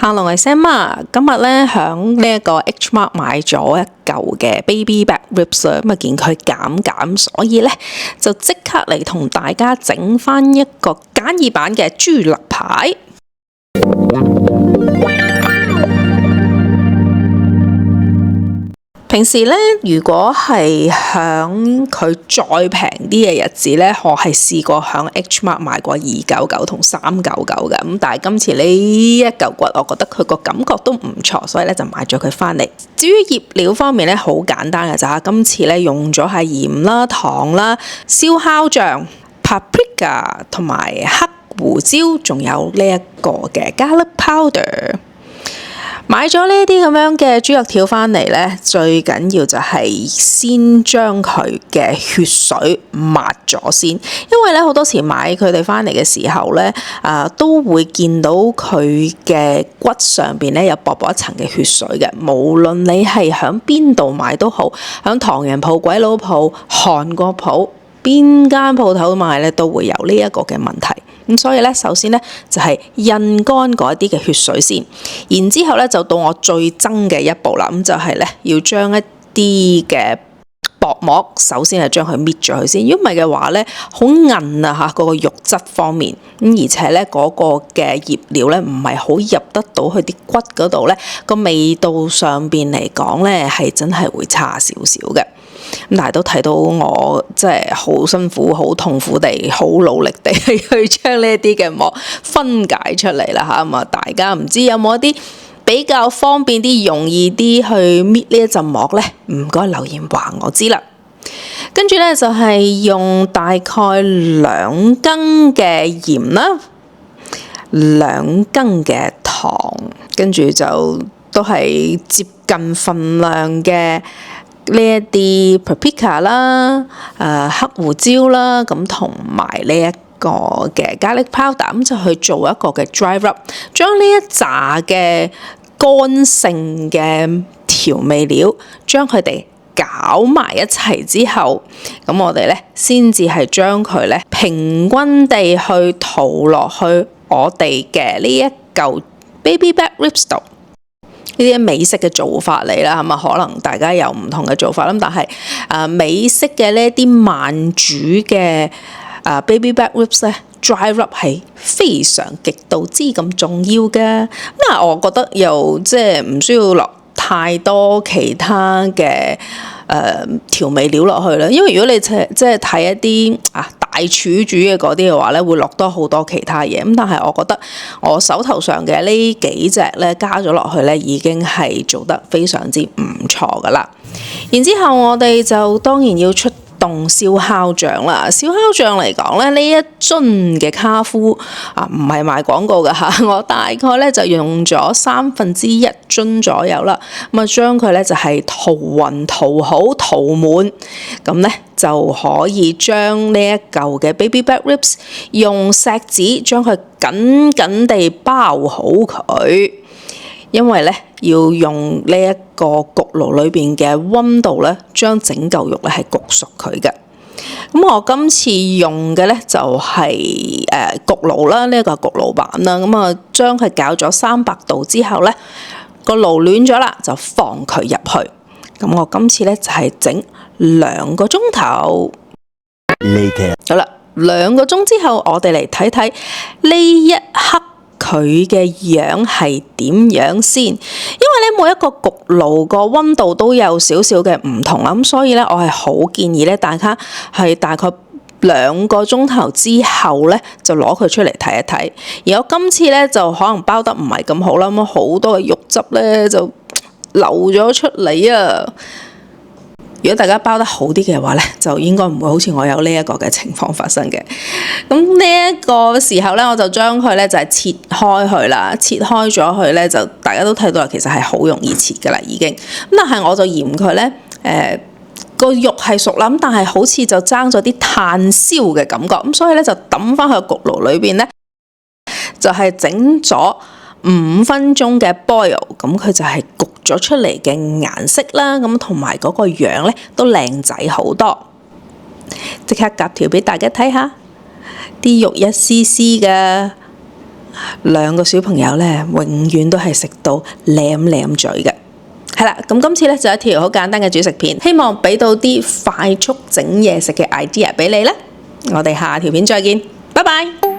Hello，我係 Sam 啊，今日咧響呢一個 H Mart 買咗一嚿嘅 baby back ribs 啊，咁啊見佢減，所以咧就即刻嚟同大家整翻一個簡易版嘅豬肋排。平時咧，如果係響佢再平啲嘅日子咧，我係試過響 H Mart 買過299同399嘅，咁但係今次呢一嚿骨，我覺得佢個感覺都唔錯，所以咧就買咗佢翻嚟。至於醃料方面咧，好簡單嘅咋，今次咧用咗係鹽啦、糖啦、燒烤醬、paprika 同埋黑胡椒，仲有呢一個嘅 garlic powder。買咗呢啲咁樣嘅豬肉條翻嚟呢，最緊要就係先將佢嘅血水抹咗先，因為咧好多時買佢哋翻嚟嘅時候呢，都會見到佢嘅骨上邊呢有薄薄一層嘅血水嘅。無論你係響邊度買都好，響唐人鋪、鬼佬鋪、韓國鋪，邊間鋪頭買咧都會有呢一個嘅問題。咁所以咧，首先咧就係印乾嗰啲嘅血水先，然之後咧就到我最憎嘅一步啦。咁就係咧要將一啲嘅薄膜，首先係將佢搣咗佢先。如果唔係嘅話咧，好韌啊嚇，嗰個肉質方面。咁而且咧嗰個嘅醃料咧唔係好入得到去啲骨嗰度咧，個味道上邊嚟講咧係真係會差少少嘅。咁但係都睇到我即係好辛苦、好痛苦地、好努力地去將呢一啲嘅膜分解出嚟啦嚇。咁啊，大家唔知有冇一啲比較方便啲、容易啲去搣呢一陣膜呢？唔該留言話我知啦。跟住呢，就係用大概2羹嘅鹽啦，2羹嘅糖，跟住就都係接近份量嘅呢一啲 paprika 啦、黑胡椒啦，咁同埋呢一個嘅 garlic powder， 咁就去做一個嘅 dry rub， 將呢一紮嘅乾性嘅調味料，將佢哋攪埋一齊之後，咁我哋咧先至係將佢咧平均地去塗落去我哋嘅呢一嚿 baby back ribs 度。呢啲美式嘅做法嚟啦，係嘛？可能大家有唔同嘅做法啦，但係美式嘅呢啲慢煮嘅baby back ribs 咧 dry rub 係非常極度之咁重要嘅。咁我覺得又即係唔需要落太多其他嘅調味料落去啦，因為如果你即係睇一啲大廚煮嘅嗰啲嘅話咧，會落多好多其他嘢。咁但係我覺得我手頭上嘅呢幾隻咧加咗落去咧，已經係做得非常之唔錯噶啦。然之後我哋就當然要出動燒烤醬啦。燒烤醬嚟講咧，呢一樽嘅卡夫唔係賣廣告㗎嚇，我大概咧就用咗1/3樽左右啦。咁啊將佢咧就係塗勻、塗好、塗滿，咁咧就可以將呢一嚿嘅 baby back ribs 用錫紙將佢緊緊地包好佢。因為咧要用呢一個焗爐裏邊嘅溫度咧，將整嚿肉咧係焗熟佢嘅。咁我今次用嘅咧就係焗爐啦，呢一個係焗爐版啦。咁啊將佢搞咗300度之後咧，個爐暖咗啦，就放佢入去。咁我今次咧就係整2個鐘頭。好啦，2個鐘之後，我哋嚟睇睇呢一刻佢嘅樣係點樣先，因為咧每一個焗爐個溫度都有少少嘅唔同啦，咁所以咧我係好建議咧大家係大概2個鐘頭之後咧就攞佢出嚟睇一睇。而我今次咧就可能包得唔係咁好啦，咁好多嘅肉汁咧就流咗出嚟啊！如果大家包得好啲嘅話咧，就應該唔會好似我有呢一個嘅情況發生嘅。咁呢一個時候咧，我就將佢咧就係切開佢啦，切開咗佢咧就大家都睇到啦，其實係好容易切噶啦已經。咁但係我就嫌佢咧個肉係熟啦，咁但係好似就爭咗啲炭燒嘅感覺，咁所以咧就抌翻去焗爐裏邊咧，就係整咗5分鐘嘅 boil， 咁佢就係焗咗出嚟嘅顏色啦，咁同埋嗰個樣咧都靚仔好多。即刻夾條俾大家睇下，啲肉一絲絲嘅，兩個小朋友咧永遠都係食到舐舐嘴嘅。係啦，咁今次咧就一條好簡單嘅煮食片，希望俾到啲快速整嘢食嘅 idea 俾你啦。我哋下條片再見，拜拜。